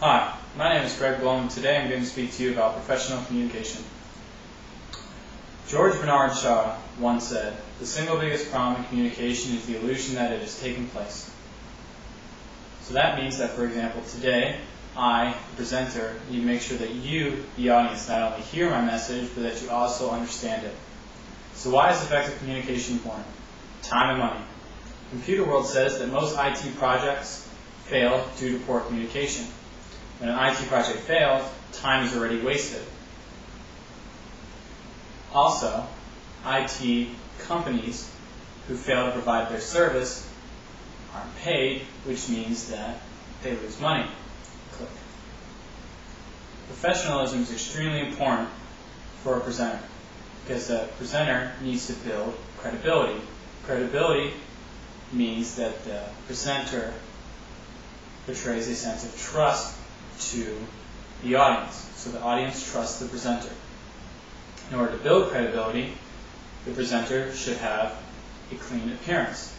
Hi, my name is Greg Bloom, and today I'm going to speak to you about professional communication. George Bernard Shaw once said, "The single biggest problem in communication is the illusion that it is taking place." So that means that, for example, today, I, the presenter, need to make sure that you, the audience, not only hear my message, but that you also understand it. So why is effective communication important? Time and money. Computer World says that most IT projects fail due to poor communication. When an IT project fails, time is already wasted. Also, IT companies who fail to provide their service aren't paid, which means that they lose money. Click. Professionalism is extremely important for a presenter because the presenter needs to build credibility. Credibility means that the presenter portrays a sense of trust to the audience, so the audience trusts the presenter. In order to build credibility, the presenter should have a clean appearance.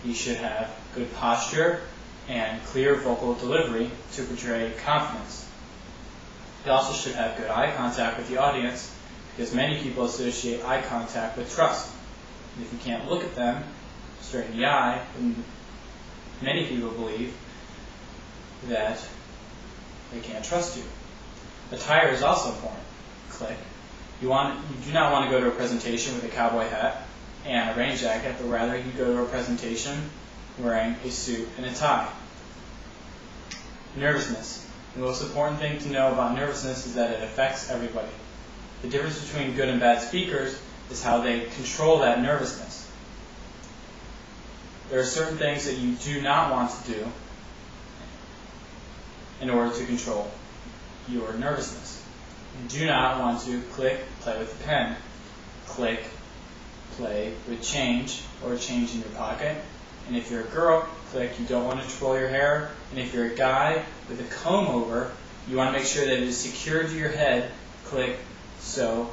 He should have good posture and clear vocal delivery to portray confidence. He also should have good eye contact with the audience because many people associate eye contact with trust. And if you can't look at them straight in the eye, then many people believe that they can't trust you. Attire is also important. Click. You do not want to go to a presentation with a cowboy hat and a rain jacket, but rather you go to a presentation wearing a suit and a tie. Nervousness. The most important thing to know about nervousness is that it affects everybody. The difference between good and bad speakers is how they control that nervousness. There are certain things that you do not want to do in order to control your nervousness. You do not want to click, play with the pen, click, play with change or change in your pocket. And if you're a girl, click, you don't want to twirl your hair. And if you're a guy with a comb over, you want to make sure that it is secured to your head, click, so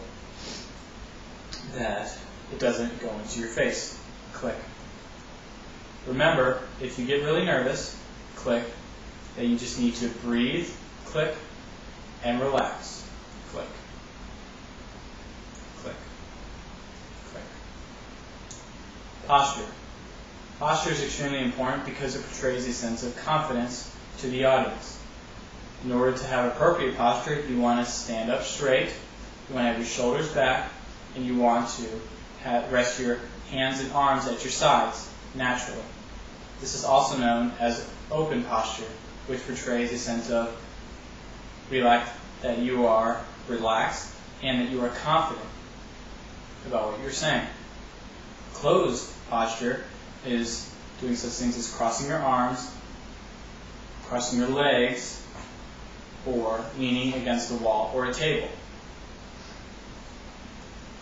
that it doesn't go into your face, click. Remember, if you get really nervous, click, that you just need to breathe, click, and relax, click, click, click. Posture. Posture is extremely important because it portrays a sense of confidence to the audience. In order to have appropriate posture, you want to stand up straight, you want to have your shoulders back, and you want to rest your hands and arms at your sides naturally. This is also known as open posture, which portrays a sense of that you are relaxed and that you are confident about what you're saying. Closed posture is doing such things as crossing your arms, crossing your legs, or leaning against a wall or a table.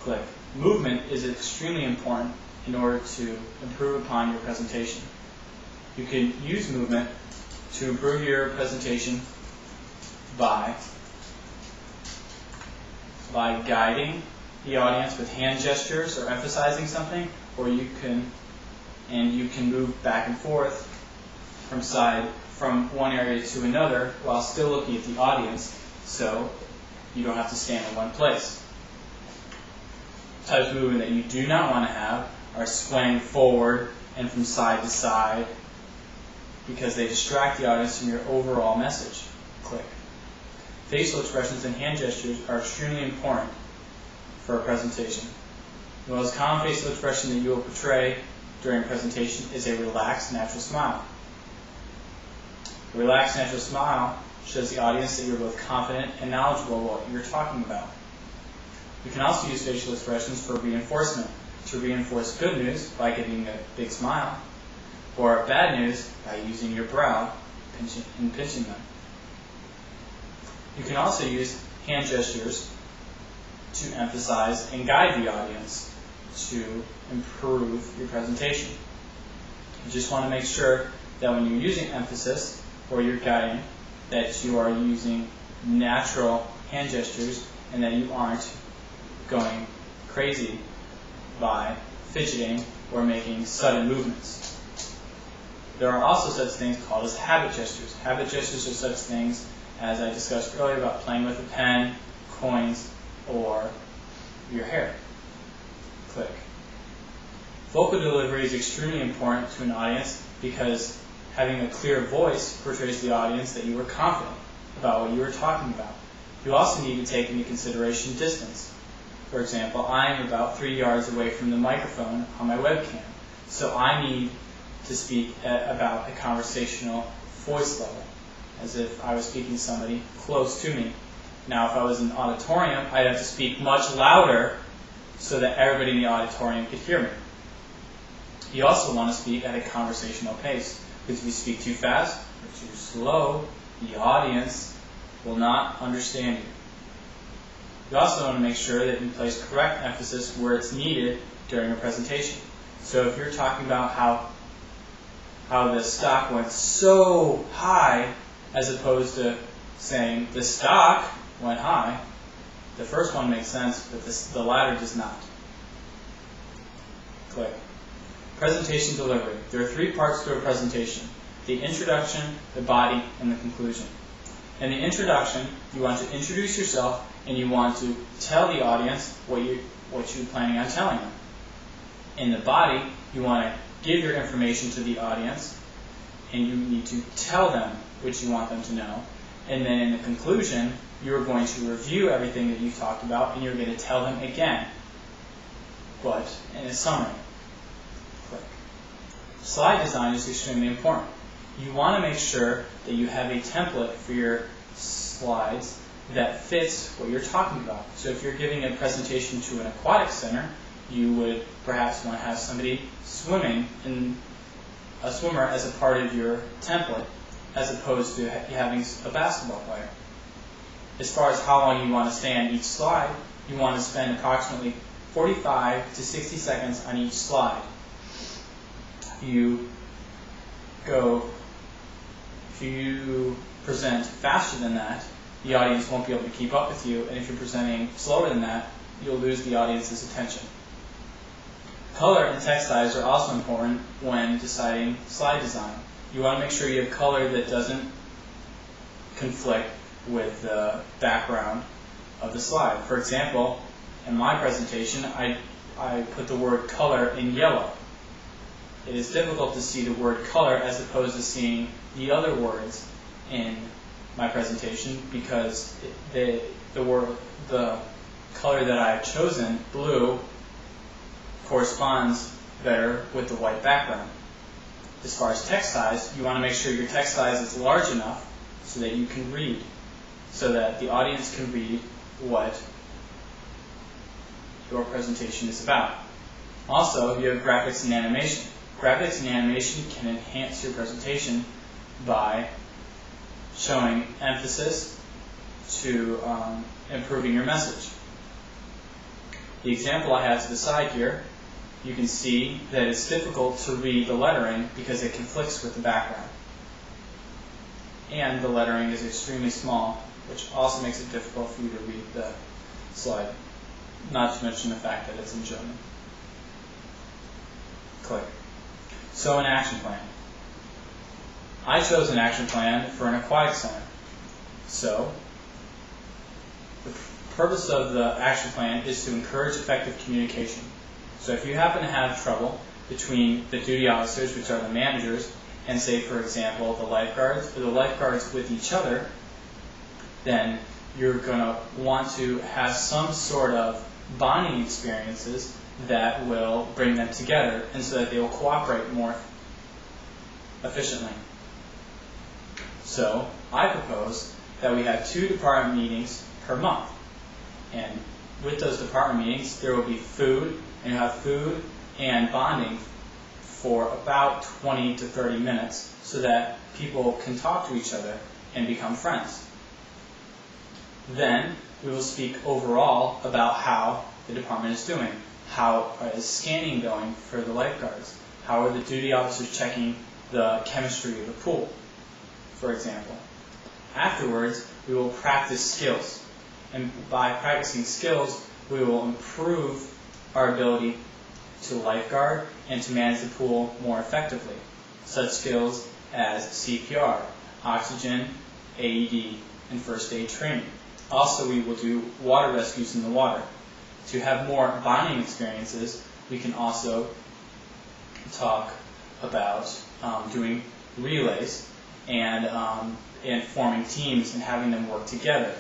Click. Movement is extremely important in order to improve upon your presentation. You can use movement to improve your presentation by guiding the audience with hand gestures or emphasizing something, or you can move back and forth from one area to another while still looking at the audience, so you don't have to stand in one place. Types of movement that you do not want to have are swaying forward and from side to side, because they distract the audience from your overall message. Click. Facial expressions and hand gestures are extremely important for a presentation. The most common facial expression that you will portray during a presentation is a relaxed, natural smile. A relaxed, natural smile shows the audience that you're both confident and knowledgeable about what you're talking about. You can also use facial expressions for reinforcement, to reinforce good news by giving a big smile, or bad news by using your brow and pinching them. You can also use hand gestures to emphasize and guide the audience to improve your presentation. You just want to make sure that when you're using emphasis or you're guiding, that you are using natural hand gestures and that you aren't going crazy by fidgeting or making sudden movements. There are also such things called as habit gestures. Habit gestures are such things as I discussed earlier about playing with a pen, coins, or your hair. Click. Vocal delivery is extremely important to an audience because having a clear voice portrays to the audience that you are confident about what you are talking about. You also need to take into consideration distance. For example, I am about 3 yards away from the microphone on my webcam, so I need to speak about a conversational voice level, as if I was speaking to somebody close to me. Now, if I was in an auditorium, I'd have to speak much louder so that everybody in the auditorium could hear me. You also want to speak at a conversational pace, because if you speak too fast or too slow, the audience will not understand you. You also want to make sure that you place correct emphasis where it's needed during a presentation. So if you're talking about how the stock went so high, as opposed to saying the stock went high, the first one makes sense, but the latter does not. Click. Presentation delivery. There are 3 parts to a presentation: the introduction, the body, and the conclusion. In the introduction, you want to introduce yourself and you want to tell the audience what you're planning on telling them. In the body, you want to give your information to the audience and you need to tell them what you want them to know. And then in the conclusion, you're going to review everything that you've talked about and you're going to tell them again, but in a summary. Click. Slide design is extremely important. You want to make sure that you have a template for your slides that fits what you're talking about. So if you're giving a presentation to an aquatic center, you would perhaps want to have somebody swimming, in a swimmer as a part of your template, as opposed to having a basketball player. As far as how long you want to stay on each slide, you want to spend approximately 45 to 60 seconds on each slide. If you present faster than that, the audience won't be able to keep up with you, and if you're presenting slower than that, you'll lose the audience's attention. Color and text size are also important when deciding slide design. You want to make sure you have color that doesn't conflict with the background of the slide. For example, in my presentation, I put the word color in yellow. It is difficult to see the word color as opposed to seeing the other words in my presentation because the color that I have chosen, blue, corresponds better with the white background. As far as text size, you want to make sure your text size is large enough so that you can read, so that the audience can read what your presentation is about. Also, you have graphics and animation. Graphics and animation can enhance your presentation by showing emphasis to improving your message. The example I have to the side here, you can see that it's difficult to read the lettering because it conflicts with the background. And the lettering is extremely small, which also makes it difficult for you to read the slide, not to mention the fact that it's in German. Click. So an action plan. I chose an action plan for an aquatic center. So the purpose of the action plan is to encourage effective communication. So if you happen to have trouble between the duty officers, which are the managers, and say, for example, the lifeguards, or the lifeguards with each other, then you're going to want to have some sort of bonding experiences that will bring them together and so that they will cooperate more efficiently. So I propose that we have 2 department meetings per month. And with those department meetings, there will be food, and you'll have food and bonding for about 20 to 30 minutes so that people can talk to each other and become friends. Then we will speak overall about how the department is doing. How is scanning going for the lifeguards? How are the duty officers checking the chemistry of the pool, for example? Afterwards, we will practice skills. And by practicing skills, we will improve our ability to lifeguard and to manage the pool more effectively. such skills as CPR, oxygen, AED, and first aid training. Also, we will do water rescues in the water. To have more bonding experiences, we can also talk about doing relays and forming teams and having them work together.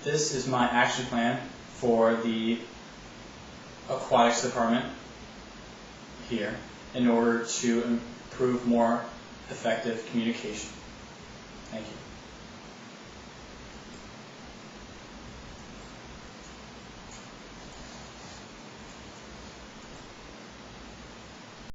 This is my action plan for the aquatics department here in order to improve more effective communication. Thank you.